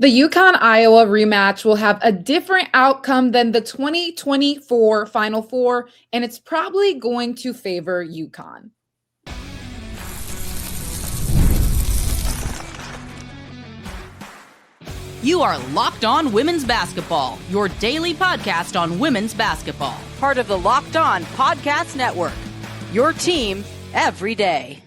The Yukon Iowa rematch will have a different outcome than the 2024 Final Four, and it's probably going to favor Yukon. You are Locked On Women's Basketball, your daily podcast on women's basketball. Part of the Locked On Podcast Network, your team every day.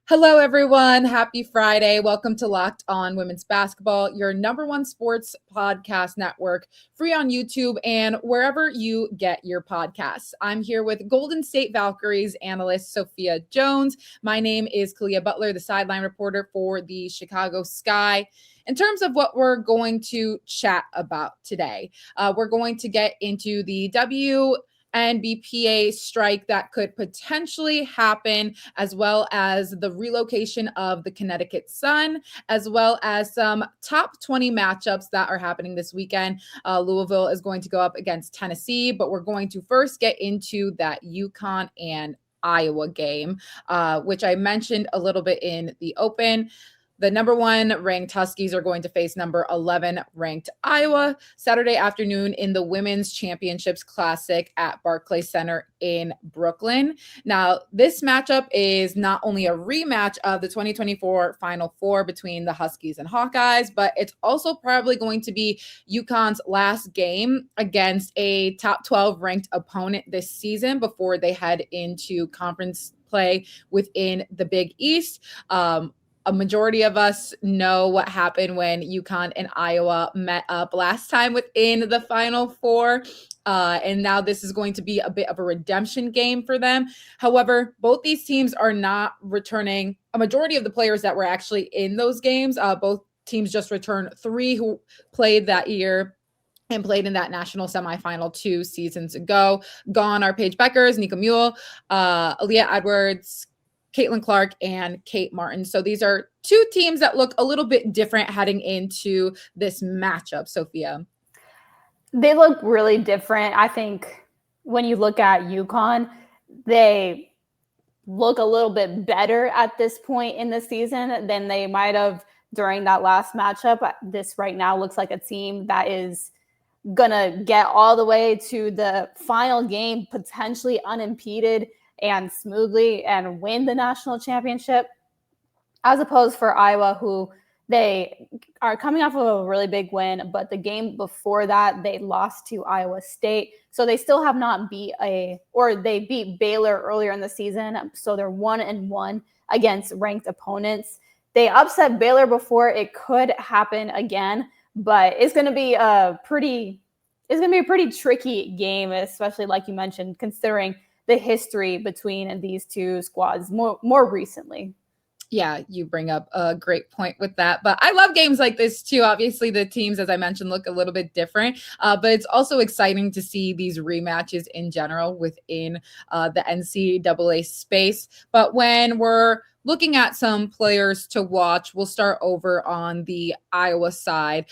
Hello, everyone. Happy Friday. Welcome to Locked On Women's Basketball, your number one sports podcast network, free on YouTube and wherever you get your podcasts. I'm here with Golden State Valkyries analyst Sophia Jones. My name is Kalia Butler, the sideline reporter for the Chicago Sky. In terms of what we're going to chat about today, we're going to get into the WNBPA strike that could potentially happen, as well as the relocation of the Connecticut Sun, as well as some top 20 matchups that are happening this weekend. Louisville is going to go up against Tennessee, but we're going to first get into that Yukon and Iowa game, which I mentioned a little bit in the open. The number 1 ranked Huskies are going to face number 11 ranked Iowa Saturday afternoon in the Women's Championships Classic at Barclays Center in Brooklyn. Now, this matchup is not only a rematch of the 2024 Final Four between the Huskies and Hawkeyes, but it's also probably going to be UConn's last game against a top 12 ranked opponent this season before they head into conference play within the Big East. A majority of us know what happened when UConn and Iowa met up last time within the Final Four. And now this is going to be a bit of a redemption game for them. However, both these teams are not returning a majority of the players that were actually in those games. Both teams just returned 3 who played that year and played in that national semifinal 2 seasons ago. Gone are Paige Beckers, Nika Mule, Aaliyah Edwards, Caitlin Clark, and Kate Martin. So these are 2 teams that look a little bit different heading into this matchup, Sophia. They look really different. I think when you look at UConn, they look a little bit better at this point in the season than they might have during that last matchup. This right now looks like a team that is going to get all the way to the final game, potentially unimpeded and smoothly, and win the national championship, as opposed for Iowa, who they are coming off of a really big win, but the game before that, they lost to Iowa State. So they still have not they beat Baylor earlier in the season. So they're 1-1 against ranked opponents. They upset Baylor before. It could happen again, but it's going to be a pretty tricky game, especially like you mentioned, considering the history between these 2 squads more recently. Yeah, you bring up a great point with that. But I love games like this too. Obviously, the teams, as I mentioned, look a little bit different. But it's also exciting to see these rematches in general within the NCAA space. But when we're looking at some players to watch, we'll start over on the Iowa side.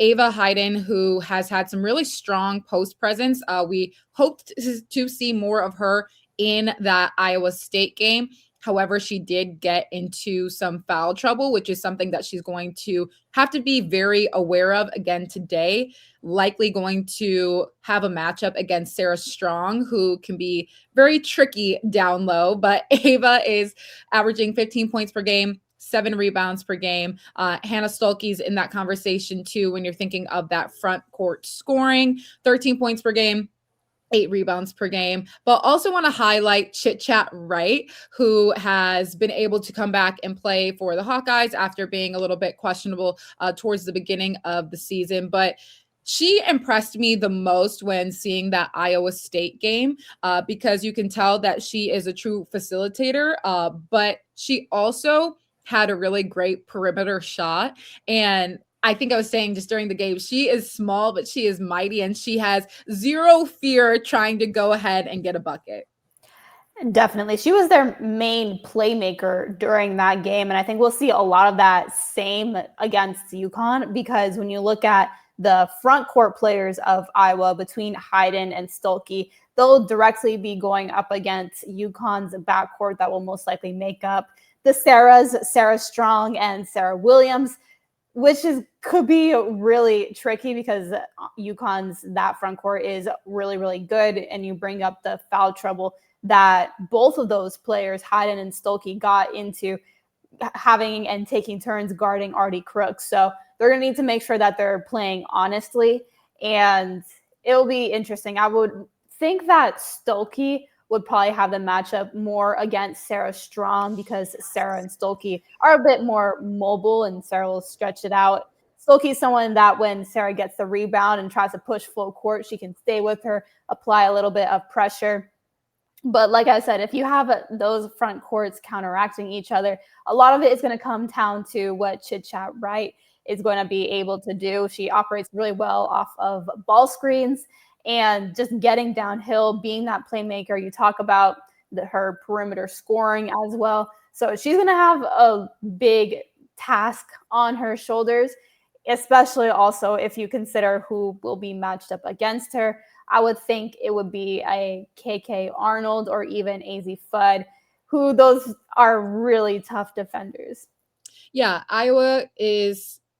Ava Heiden, who has had some really strong post presence. We hoped to see more of her in that Iowa State game. However, she did get into some foul trouble, which is something that she's going to have to be very aware of again today. Likely going to have a matchup against Sarah Strong, who can be very tricky down low. But Ava is averaging 15 points per game, 7 rebounds per game. Hannah Stuelke's in that conversation too when you're thinking of that front court scoring, 13 points per game, 8 rebounds per game. But also want to highlight Chit Chat Wright, who has been able to come back and play for the Hawkeyes after being a little bit questionable towards the beginning of the season. But she impressed me the most when seeing that Iowa State game because you can tell that she is a true facilitator, but she also had a really great perimeter shot. And I think I was saying just during the game, she is small, but she is mighty, and she has zero fear trying to go ahead and get a bucket. Definitely. She was their main playmaker during that game. And I think we'll see a lot of that same against UConn, because when you look at the front court players of Iowa between Heiden and Stuelke, they'll directly be going up against UConn's backcourt that will most likely make up the Sarah Strong and Sarah Williams. could be really tricky because UConn's that front court is really, really good. And you bring up the foul trouble that both of those players, Heiden and Stuelke, got into having and taking turns guarding Artie Crooks. So they're going to need to make sure that they're playing honestly. And it'll be interesting. I would think that Stuelke would probably have the matchup more against Sarah Strong because Sarah and Stuelke are a bit more mobile and Sarah will stretch it out. Stuelke is someone that when Sarah gets the rebound and tries to push full court, she can stay with her, apply a little bit of pressure. But like I said, if you have those front courts counteracting each other, a lot of it is going to come down to what Chit Chat Wright is going to be able to do. She operates really well off of ball screens and just getting downhill, being that playmaker. You talk about her perimeter scoring as well. So she's going to have a big task on her shoulders, especially also if you consider who will be matched up against her. I would think it would be a KK Arnold or even Azzi Fudd, who those are really tough defenders. Yeah, Iowa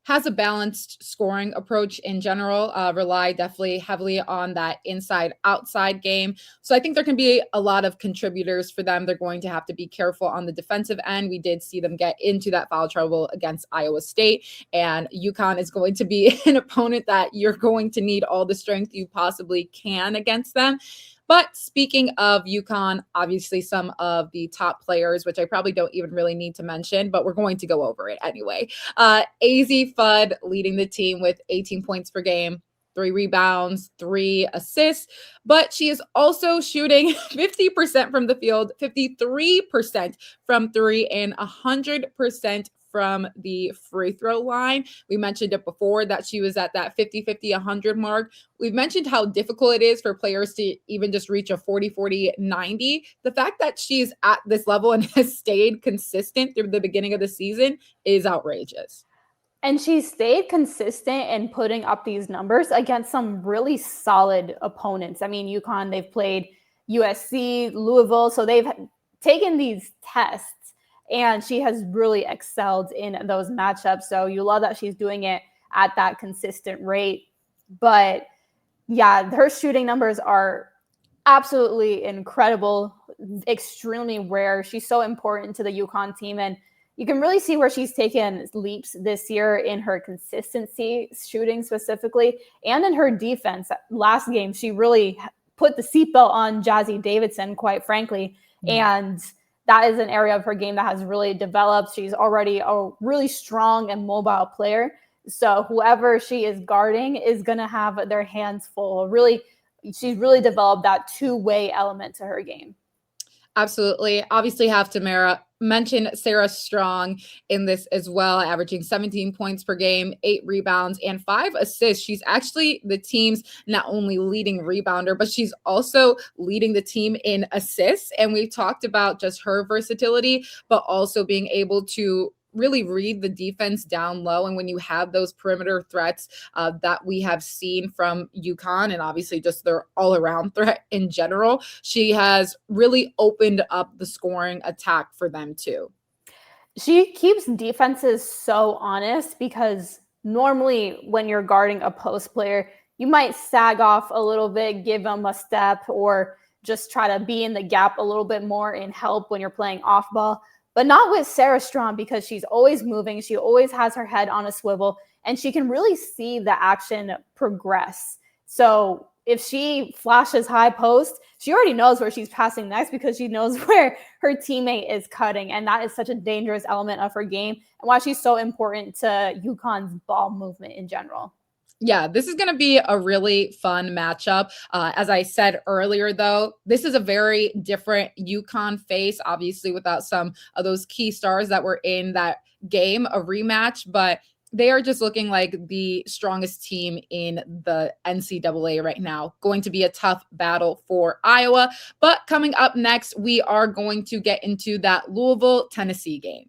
has a balanced scoring approach in general, rely definitely heavily on that inside-outside game. So I think there can be a lot of contributors for them. They're going to have to be careful on the defensive end. We did see them get into that foul trouble against Iowa State, and UConn is going to be an opponent that you're going to need all the strength you possibly can against them. But speaking of UConn, obviously some of the top players, which I probably don't even really need to mention, but we're going to go over it anyway. Azzi Fudd leading the team with 18 points per game, 3 rebounds, 3 assists, but she is also shooting 50% from the field, 53% from 3, and 100% from the free throw line. We mentioned it before that she was at that 50-50-100 mark. We've mentioned how difficult it is for players to even just reach a 40-40-90. The fact that she's at this level and has stayed consistent through the beginning of the season is outrageous. And she stayed consistent in putting up these numbers against some really solid opponents. I mean, UConn, they've played USC, Louisville, so they've taken these tests and she has really excelled in those matchups. So you love that she's doing it at that consistent rate. But yeah, her shooting numbers are absolutely incredible, extremely rare. She's so important to the UConn team. And you can really see where she's taken leaps this year in her consistency, shooting specifically, and in her defense. Last game, she really put the seatbelt on Jazzy Davidson, quite frankly. And that is an area of her game that has really developed. She's already a really strong and mobile player. So whoever she is guarding is going to have their hands full. Really, she's really developed that two-way element to her game. Absolutely. Obviously have to mention Sarah Strong in this as well, averaging 17 points per game, 8 rebounds, and 5 assists. She's actually the team's not only leading rebounder, but she's also leading the team in assists. And we talked about just her versatility, but also being able to really read the defense down low. And when you have those perimeter threats that we have seen from UConn, and obviously just their all-around threat in general, she has really opened up the scoring attack for them too. She keeps defenses so honest because normally when you're guarding a post player, you might sag off a little bit, give them a step, or just try to be in the gap a little bit more and help when you're playing off ball. But not with Sarah Strong because she's always moving. She always has her head on a swivel and she can really see the action progress. So if she flashes high post, she already knows where she's passing next because she knows where her teammate is cutting. And that is such a dangerous element of her game and why she's so important to UConn's ball movement in general. Yeah, this is going to be a really fun matchup. As I said earlier, though, this is a very different UConn face, obviously without some of those key stars that were in that game, a rematch, but they are just looking like the strongest team in the NCAA right now. Going to be a tough battle for Iowa. But coming up next, we are going to get into that Louisville, Tennessee game.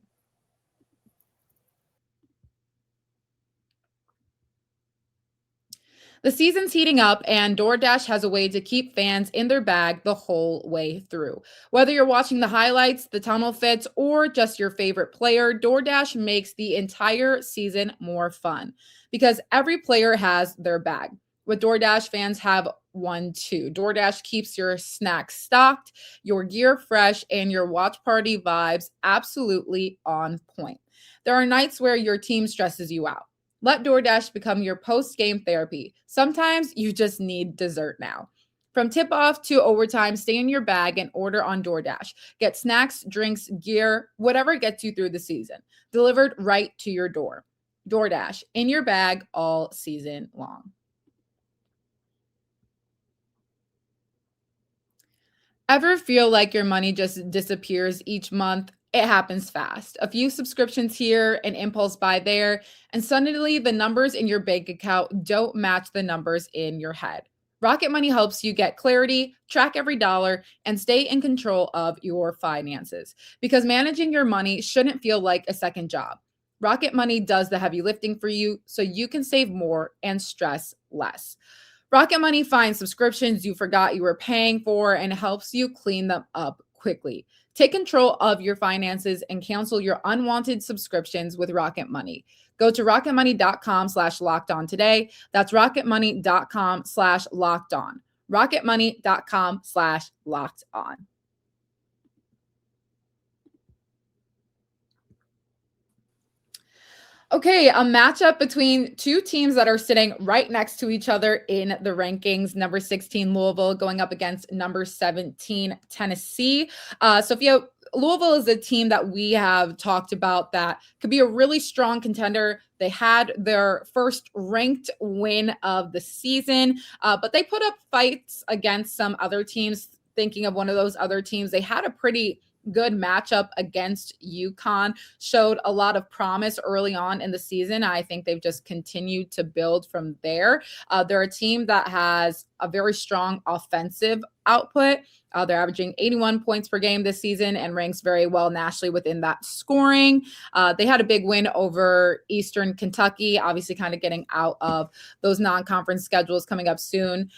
The season's heating up, and DoorDash has a way to keep fans in their bag the whole way through. Whether you're watching the highlights, the tunnel fits, or just your favorite player, DoorDash makes the entire season more fun because every player has their bag. With DoorDash, fans have one too. DoorDash keeps your snacks stocked, your gear fresh, and your watch party vibes absolutely on point. There are nights where your team stresses you out. Let DoorDash become your post-game therapy. Sometimes you just need dessert now. From tip-off to overtime, stay in your bag and order on DoorDash. Get snacks, drinks, gear, whatever gets you through the season, delivered right to your door. DoorDash, in your bag all season long. Ever feel like your money just disappears each month? It happens fast. A few subscriptions here, an impulse buy there, and suddenly the numbers in your bank account don't match the numbers in your head. Rocket Money helps you get clarity, track every dollar, and stay in control of your finances because managing your money shouldn't feel like a second job. Rocket Money does the heavy lifting for you so you can save more and stress less. Rocket Money finds subscriptions you forgot you were paying for and helps you clean them up quickly. Take control of your finances and cancel your unwanted subscriptions with Rocket Money. Go to rocketmoney.com/lockedon today. That's rocketmoney.com/lockedon. rocketmoney.com/lockedon. Okay, a matchup between two teams that are sitting right next to each other in the rankings. Number 16, Louisville, going up against number 17, Tennessee. Sophia, Louisville is a team that we have talked about that could be a really strong contender. They had their first ranked win of the season, but they put up fights against some other teams. Thinking of one of those other teams, they had a pretty good matchup against UConn, showed a lot of promise early on in the season. I think they've just continued to build from there. They're a team that has a very strong offensive output. They're averaging 81 points per game this season and ranks very well nationally within that scoring. They had a big win over Eastern Kentucky, obviously kind of getting out of those non-conference schedules coming up soon.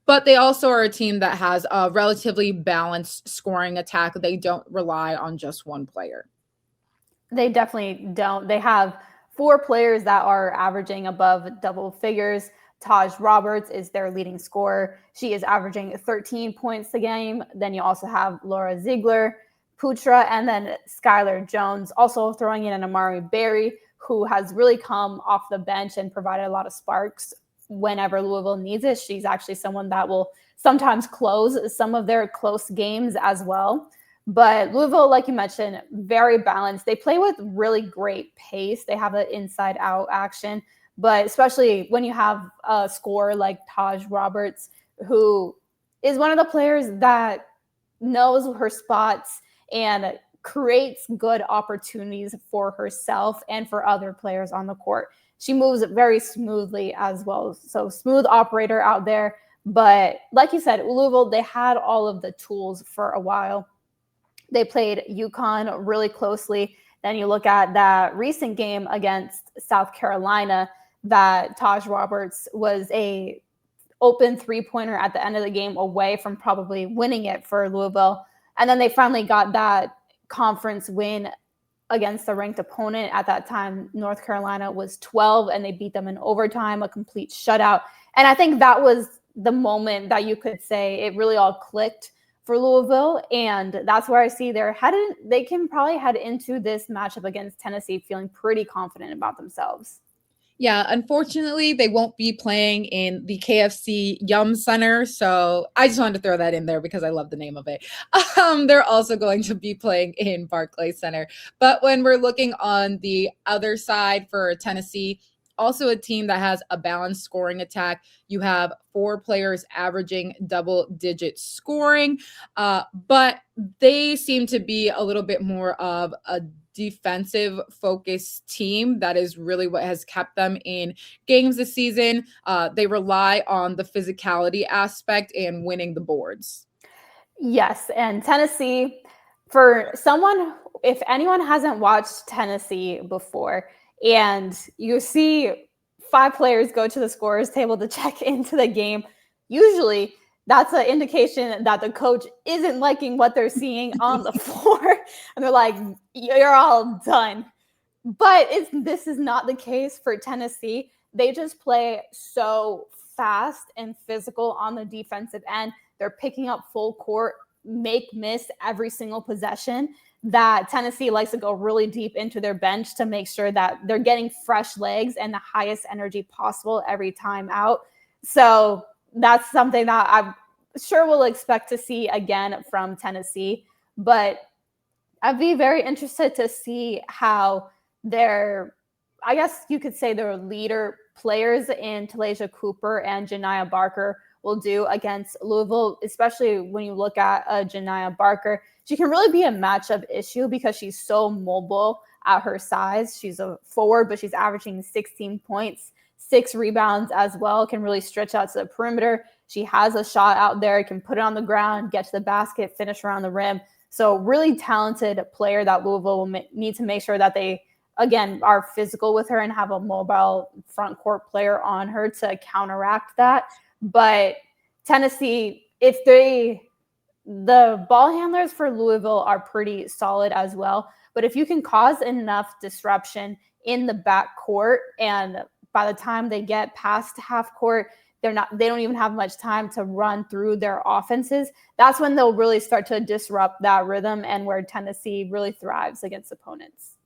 But they also are a team that has a relatively balanced scoring attack. They don't rely on just one player. They definitely don't. They have 4 players that are averaging above double figures. Tajianna Roberts is their leading scorer. She is averaging 13 points a game. Then you also have Laura Ziegler, Putra, and then Skylar Jones. Also throwing in an Amari Berry, who has really come off the bench and provided a lot of sparks whenever Louisville needs it. She's actually someone that will sometimes close some of their close games as well. But Louisville, like you mentioned, very balanced. They play with really great pace. They have an inside-out action. But especially when you have a scorer like Tajianna Roberts, who is one of the players that knows her spots and creates good opportunities for herself and for other players on the court. She moves very smoothly as well. So smooth operator out there. But like you said, Louisville, they had all of the tools for a while. They played UConn really closely. Then you look at that recent game against South Carolina, that Tajianna Roberts was a open three-pointer at the end of the game away from probably winning it for Louisville. And then they finally got that conference win against the ranked opponent. At that time, North Carolina was 12, and they beat them in overtime, a complete shutout. And I think that was the moment that you could say it really all clicked for Louisville. And that's where I see they can probably head into this matchup against Tennessee feeling pretty confident about themselves. Yeah, unfortunately, they won't be playing in the KFC Yum Center. So I just wanted to throw that in there because I love the name of it. They're also going to be playing in Barclays Center. But when we're looking on the other side for Tennessee, also a team that has a balanced scoring attack. You have 4 players averaging double-digit scoring, but they seem to be a little bit more of a defensive focused team. That is really what has kept them in games this season. They rely on the physicality aspect and winning the boards. Yes, and Tennessee, for someone, if anyone hasn't watched Tennessee before, and you see 5 players go to the scorer's table to check into the game, usually that's an indication that the coach isn't liking what they're seeing on the floor. And they're like, you're all done. But this is not the case for Tennessee. They just play so fast and physical on the defensive end. They're picking up full court, miss every single possession, that Tennessee likes to go really deep into their bench to make sure that they're getting fresh legs and the highest energy possible every time out. So that's something that I'm sure we'll expect to see again from Tennessee. But I'd be very interested to see how I guess you could say their leader players in Talaysia Cooper and Janiah Barker will do against Louisville, especially when you look at Janiah Barker. She can really be a matchup issue because she's so mobile at her size. She's a forward, but she's averaging 16 points, 6 rebounds as well, can really stretch out to the perimeter. She has a shot out there, can put it on the ground, get to the basket, finish around the rim. So really talented player that Louisville will need to make sure that they, again, are physical with her and have a mobile front court player on her to counteract that. But Tennessee, the ball handlers for Louisville are pretty solid as well. But if you can cause enough disruption in the back court, and by the time they get past half court, they don't even have much time to run through their offenses. That's when they'll really start to disrupt that rhythm and where Tennessee really thrives against opponents.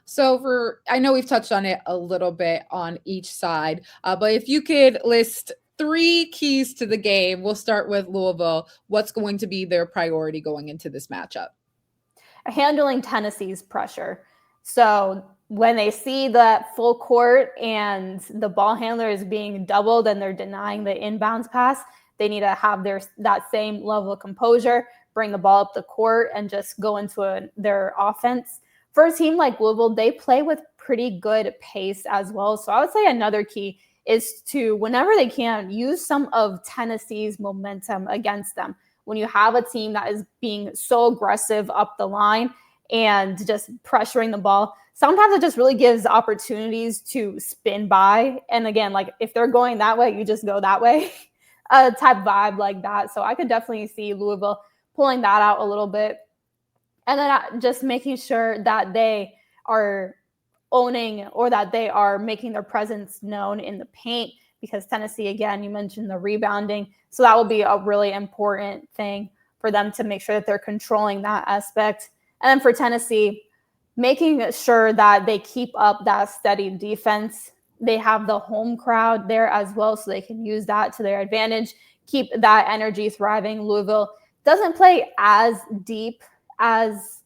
So I know we've touched on it a little bit on each side, but if you could list 3 keys to the game, we'll start with Louisville. What's going to be their priority going into this matchup? Handling Tennessee's pressure. So when they see that full court and the ball handler is being doubled and they're denying the inbounds pass, they need to have that same level of composure, bring the ball up the court, and just go into their offense. For a team like Louisville, they play with pretty good pace as well. So I would say another key is to, whenever they can, use some of Tennessee's momentum against them. When you have a team that is being so aggressive up the line and just pressuring the ball, sometimes it just really gives opportunities to spin by. And again, like if they're going that way, you just go that way, type vibe like that. So I could definitely see Louisville pulling that out a little bit. And then just making sure that they are owning, or that they are making their presence known in the paint, because Tennessee, again, you mentioned the rebounding. So that will be a really important thing for them to make sure that they're controlling that aspect. And then for Tennessee, making sure that they keep up that steady defense. They have the home crowd there as well, so they can use that to their advantage, keep that energy thriving. Louisville doesn't play as deep as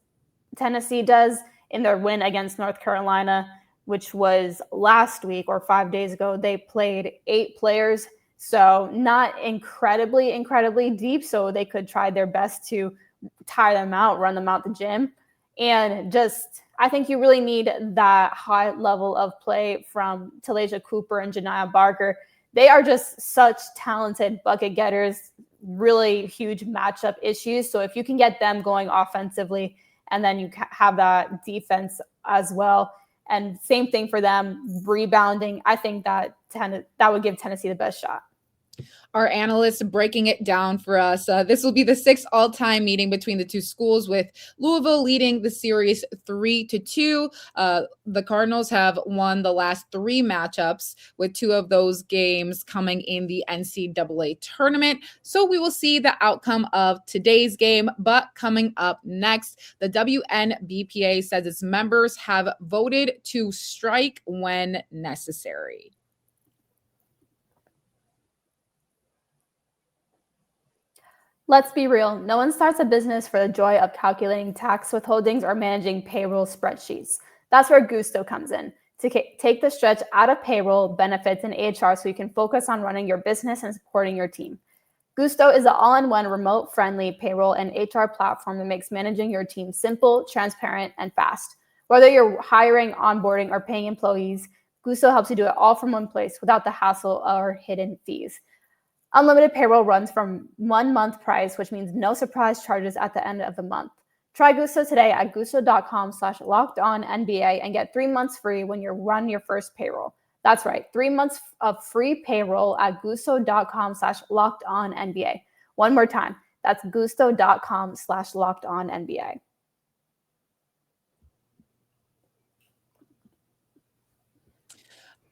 Tennessee does in their win against North Carolina, which was last week or 5 days ago. They played 8 players, so not incredibly deep, so they could try their best to tire them out, run them out the gym. And just, I think you really need that high level of play from Talaysia Cooper and Janiah Barker. They are just such talented bucket getters, really huge matchup issues. So if you can get them going offensively, and then you have that defense as well, and same thing for them, rebounding, I think that would give Tennessee the best shot. Our analysts breaking it down for us. This will be the 6th all-time meeting between the two schools, with Louisville leading the series 3-2. The Cardinals have won the last 3 matchups, with 2 of those games coming in the NCAA tournament. So we will see the outcome of today's game. But coming up next, the WNBPA says its members have voted to strike when necessary. Let's be real. No one starts a business for the joy of calculating tax withholdings or managing payroll spreadsheets. That's where Gusto comes in, to take the stretch out of payroll, benefits, and HR so you can focus on running your business and supporting your team. Gusto is an all-in-one remote-friendly payroll and HR platform that makes managing your team simple, transparent, and fast. Whether you're hiring, onboarding, or paying employees, Gusto helps you do it all from one place without the hassle or hidden fees. Unlimited payroll runs from 1 month price, which means no surprise charges at the end of the month. Try Gusto today at gusto.com/lockedonnba and get 3 months free when you run your first payroll. That's right. 3 months of free payroll at gusto.com/lockedonnba. One more time. That's gusto.com/lockedonnba.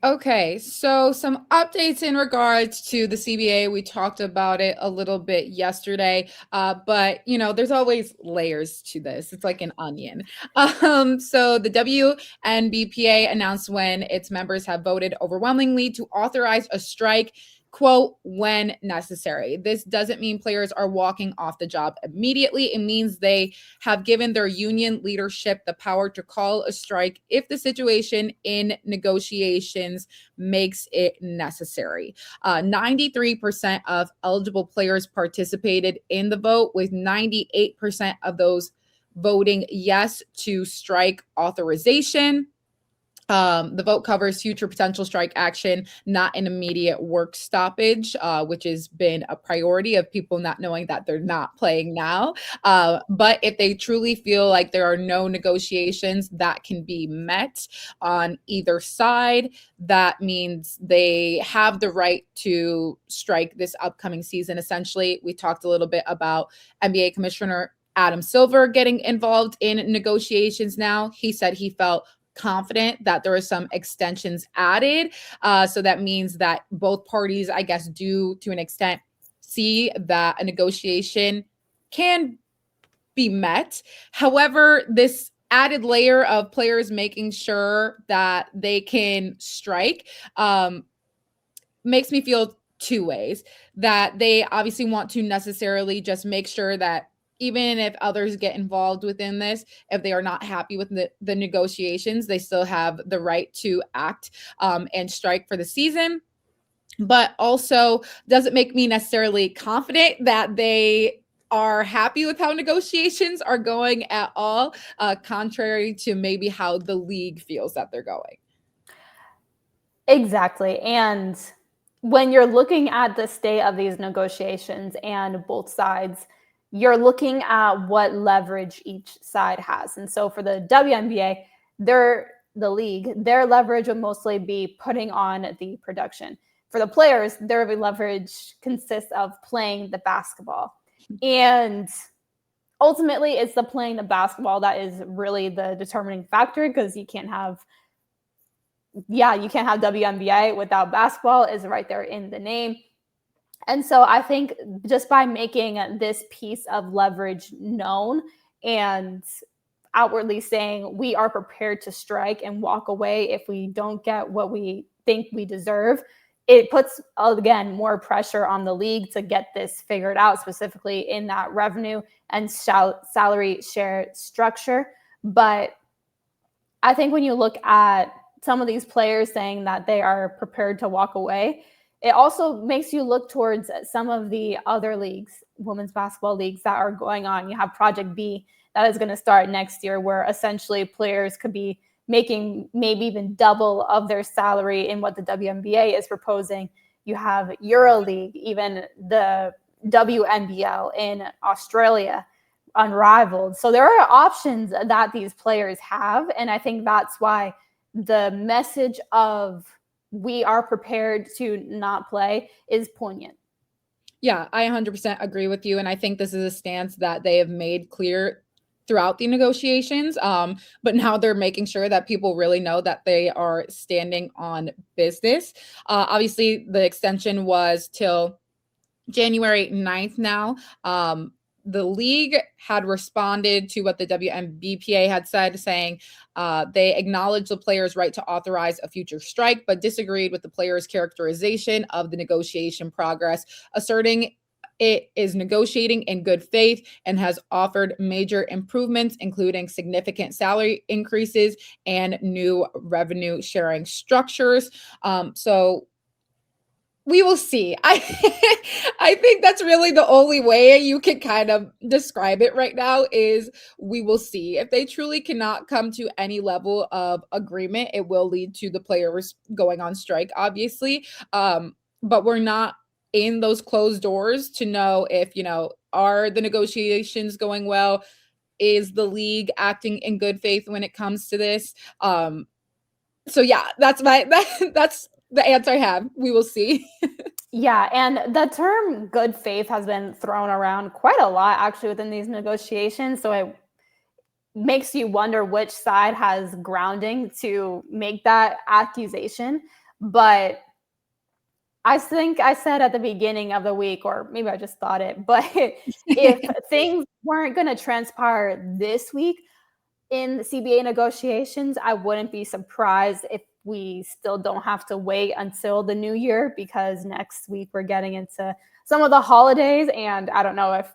Okay, so some updates in regards to the CBA. We talked about it a little bit yesterday, but there's always layers to this. It's like an onion. So the WNBPA announced when its members have voted overwhelmingly to authorize a strike, quote, when necessary. This doesn't mean players are walking off the job immediately. It means they have given their union leadership the power to call a strike if the situation in negotiations makes it necessary. 93% of eligible players participated in the vote, with 98% of those voting yes to strike authorization. The vote covers future potential strike action, not an immediate work stoppage, which has been a priority of people not knowing that they're not playing now. But if they truly feel like there are no negotiations that can be met on either side, that means they have the right to strike this upcoming season. Essentially, we talked a little bit about NBA Commissioner Adam Silver getting involved in negotiations now. He said he felt confident that there are some extensions added. So that means that both parties, I guess, do to an extent see that a negotiation can be met. However, this added layer of players making sure that they can strike makes me feel two ways. That they obviously want to necessarily just make sure that even if others get involved within this, if they are not happy with the negotiations, they still have the right to act and strike for the season. But also doesn't make me necessarily confident that they are happy with how negotiations are going at all, contrary to maybe how the league feels that they're going. Exactly. And when you're looking at the state of these negotiations and both sides, you're looking at what leverage each side has. And so for the WNBA, the league, their leverage would mostly be putting on the production. For the players, their leverage consists of playing the basketball. And ultimately, it's the playing the basketball that is really the determining factor, because you can't have WNBA without basketball, is right there in the name. And so I think just by making this piece of leverage known and outwardly saying we are prepared to strike and walk away if we don't get what we think we deserve, it puts, again, more pressure on the league to get this figured out, specifically in that revenue and salary share structure. But I think when you look at some of these players saying that they are prepared to walk away, it also makes you look towards some of the other leagues, women's basketball leagues that are going on. You have Project B that is going to start next year, where essentially players could be making maybe even double of their salary in what the WNBA is proposing. You have EuroLeague, even the WNBL in Australia, unrivaled. So there are options that these players have. And I think that's why the message of we are prepared to not play is poignant. Yeah, I 100% agree with you. And I think this is a stance that they have made clear throughout the negotiations. But now they're making sure that people really know that they are standing on business. Obviously, the extension was till January 9th now. The league had responded to what the WNBPA had said, saying they acknowledged the players' right to authorize a future strike, but disagreed with the players' characterization of the negotiation progress, asserting it is negotiating in good faith and has offered major improvements, including significant salary increases and new revenue sharing structures. So we will see. I think that's really the only way you can kind of describe it right now is we will see. If they truly cannot come to any level of agreement, it will lead to the players going on strike, obviously. But we're not in those closed doors to know if, are the negotiations going well? Is the league acting in good faith when it comes to this? So yeah, that's the answer I have. We will see. Yeah, and the term good faith has been thrown around quite a lot actually within these negotiations. So it makes you wonder which side has grounding to make that accusation. But I think I said at the beginning of the week, or maybe I just thought it, but if things weren't going to transpire this week in the CBA negotiations, I wouldn't be surprised if we still don't have to wait until the new year, because next week we're getting into some of the holidays, and I don't know if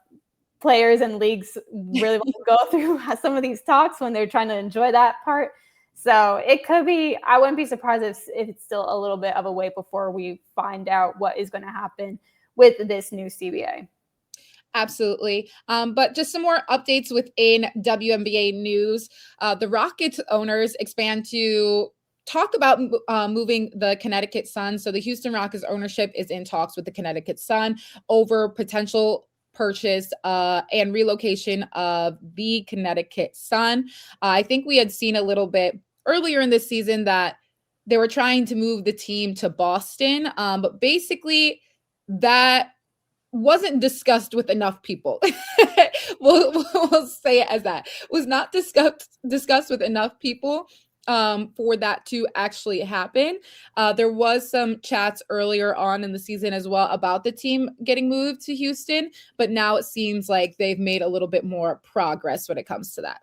players and leagues really want to go through some of these talks when they're trying to enjoy that part. So it could be, I wouldn't be surprised if it's still a little bit of a wait before we find out what is going to happen with this new CBA. Absolutely. But just some more updates within WNBA news. The Rockets owners expand to talk about moving the Connecticut Sun. So the Houston Rockets ownership is in talks with the Connecticut Sun over potential purchase and relocation of the Connecticut Sun. I think we had seen a little bit earlier in this season that they were trying to move the team to Boston, but basically that wasn't discussed with enough people. we'll say it as that. Was not discussed with enough people for that to actually happen. There was some chats earlier on in the season as well about the team getting moved to Houston, but now it seems like they've made a little bit more progress when it comes to that.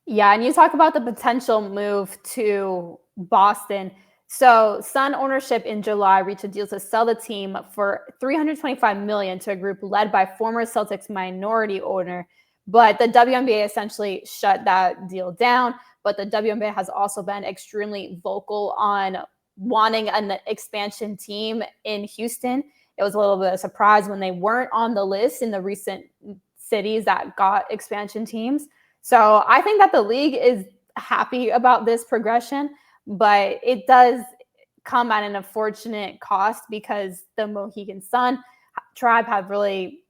Yeah, and you talk about the potential move to Boston. So Sun ownership in July reached a deal to sell the team for $325 million to a group led by former Celtics minority owner. But the WNBA essentially shut that deal down. But the WNBA has also been extremely vocal on wanting an expansion team in Houston. It was a little bit of a surprise when they weren't on the list in the recent cities that got expansion teams. So I think that the league is happy about this progression, but it does come at an unfortunate cost because the Mohegan Sun tribe have really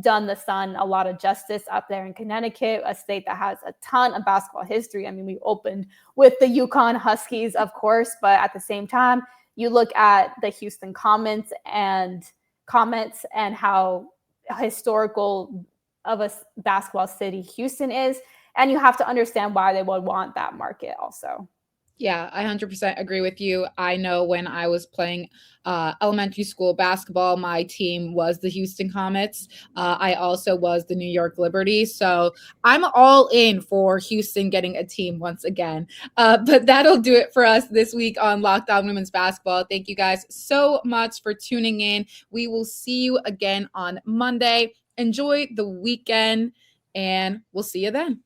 done the Sun a lot of justice up there in Connecticut, a state that has a ton of basketball history. I mean, we opened with the Yukon Huskies, of course, but at the same time, you look at the Houston comments and how historical of a basketball city Houston is, and you have to understand why they would want that market also. Yeah, I 100% agree with you. I know when I was playing elementary school basketball, my team was the Houston Comets. I also was the New York Liberty. So I'm all in for Houston getting a team once again. But that'll do it for us this week on Locked On Women's Basketball. Thank you guys so much for tuning in. We will see you again on Monday. Enjoy the weekend, and we'll see you then.